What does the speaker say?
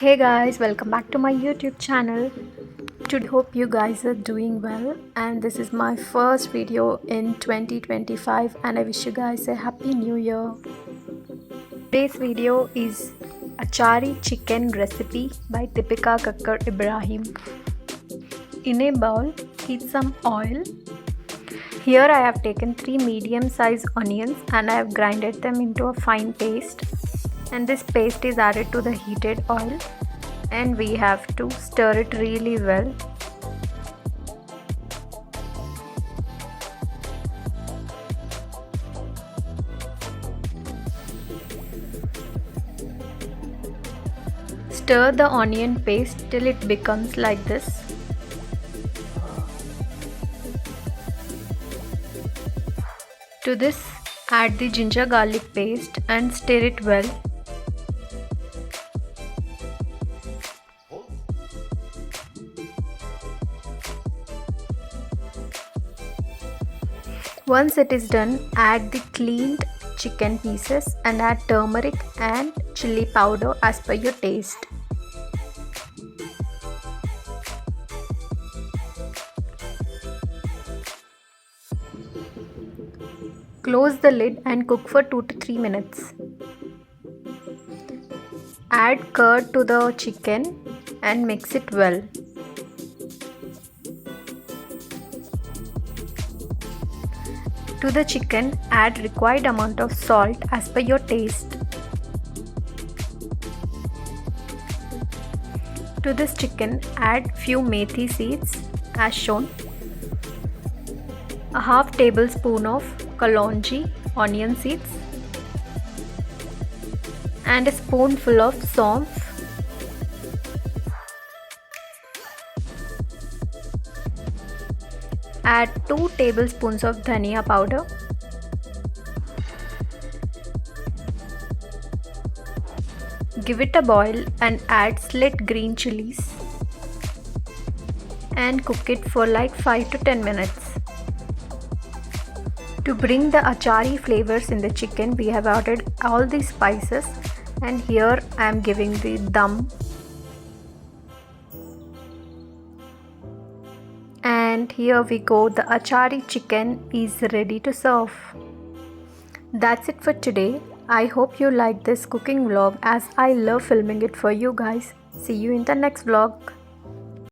Hey guys, welcome back to my YouTube channel. Today hope you guys are doing well, and this is my first video in 2025 and I wish you guys a happy new year. Today's video is Aachari chicken recipe by Dipika Kakkar Ibrahim. In a bowl, heat some oil. Here I have taken 3 medium sized onions and I have grinded them into a fine paste. And this paste is added to the heated oil and we have to stir it really well. Stir the onion paste till it becomes like this. To this, add the ginger garlic paste and stir it well. Once it is done, add the cleaned chicken pieces and add turmeric and chili powder as per your taste. Close the lid and cook for 2 to 3 minutes. Add curd to the chicken and mix it well. To the chicken, add required amount of salt as per your taste. To this chicken, add few methi seeds as shown, a half tablespoon of kalonji onion seeds, and a spoonful of saunf. Add 2 tablespoons of dhania powder. Give it a boil and add slit green chilies and cook it for like 5 to 10 minutes. To bring the Aachari flavors in the chicken, we have added all the spices and here I am giving the dum. And here we go, the Aachari chicken is ready to serve. That's it for today. I hope you like this cooking vlog as I love filming it for you guys. See you in the next vlog.